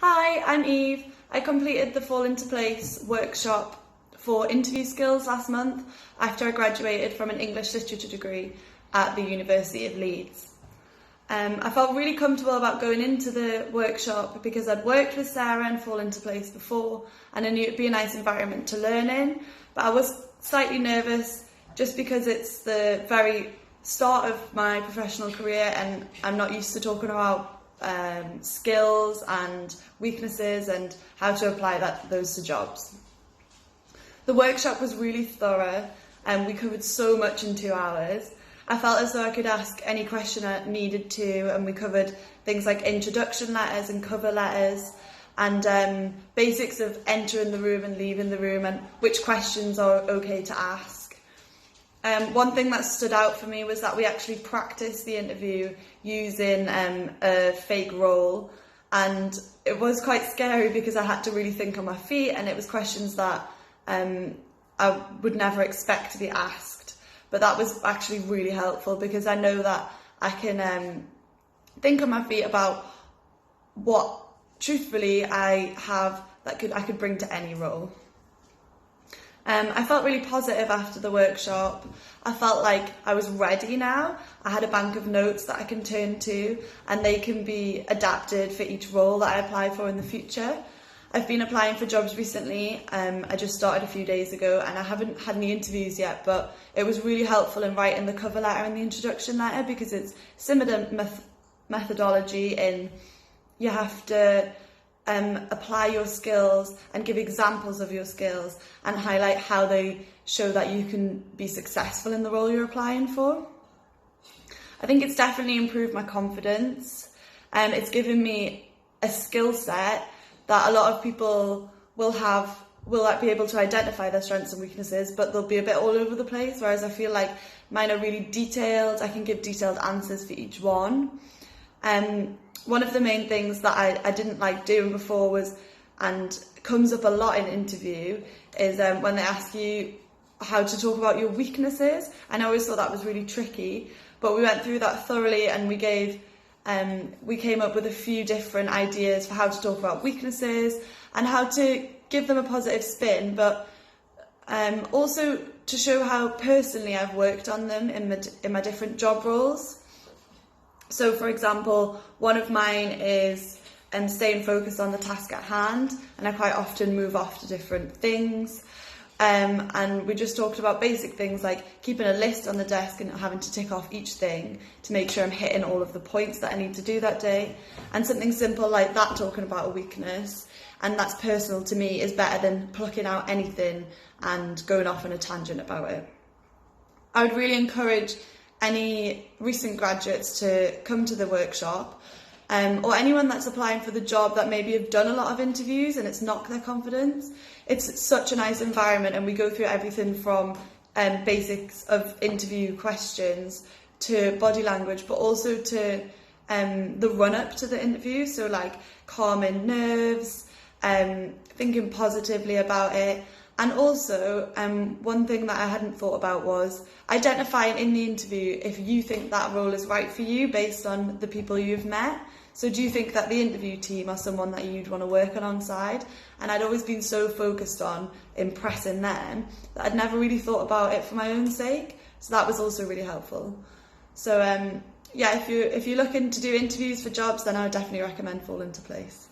Hi, I'm Eve. I completed the Fall Into Place workshop for interview skills last month after I graduated from an English literature degree at the University of Leeds. I felt really comfortable about going into the workshop because I'd worked with Sarah and Fall Into Place before and I knew it'd be a nice environment to learn in, but I was slightly nervous just because it's the very start of my professional career and I'm not used to talking about skills and weaknesses and how to apply those to jobs. The workshop was really thorough and we covered so much in 2 hours. I felt as though I could ask any question I needed to, and we covered things like introduction letters and cover letters and basics of entering the room and leaving the room and which questions are okay to ask. One thing that stood out for me was that we actually practiced the interview using a fake role, and it was quite scary because I had to really think on my feet and it was questions that I would never expect to be asked. But that was actually really helpful because I know that I can think on my feet about what truthfully I have that I could bring to any role. I felt really positive after the workshop. I felt like I was ready now. I had a bank of notes that I can turn to and they can be adapted for each role that I apply for in the future. I've been applying for jobs recently. I just started a few days ago and I haven't had any interviews yet, but it was really helpful in writing the cover letter and the introduction letter because it's similar methodology and you have to apply your skills and give examples of your skills and highlight how they show that you can be successful in the role you're applying for. I think it's definitely improved my confidence. It's given me a skill set that a lot of people will be able to identify their strengths and weaknesses, but they'll be a bit all over the place, whereas I feel like mine are really detailed. I can give detailed answers for each one. One of the main things that I didn't like doing before was, and comes up a lot in interview, is when they ask you how to talk about your weaknesses. And I always thought that was really tricky, but we went through that thoroughly and we came up with a few different ideas for how to talk about weaknesses and how to give them a positive spin, but also to show how personally I've worked on them in my different job roles. So, for example, one of mine is staying focused on the task at hand, and I quite often move off to different things. And we just talked about basic things like keeping a list on the desk and having to tick off each thing to make sure I'm hitting all of the points that I need to do that day. And something simple like that, talking about a weakness, and that's personal to me, is better than plucking out anything and going off on a tangent about it. I would really encourage any recent graduates to come to the workshop, or anyone that's applying for the job that maybe have done a lot of interviews and it's knocked their confidence. It's such a nice environment and we go through everything from basics of interview questions to body language, but also to the run-up to the interview, so like calming nerves, thinking positively about it. And also, one thing that I hadn't thought about was identifying in the interview if you think that role is right for you based on the people you've met. So do you think that the interview team are someone that you'd want to work alongside? And I'd always been so focused on impressing them that I'd never really thought about it for my own sake. So that was also really helpful. So yeah, if you're looking to do interviews for jobs, then I would definitely recommend Fall Into Place.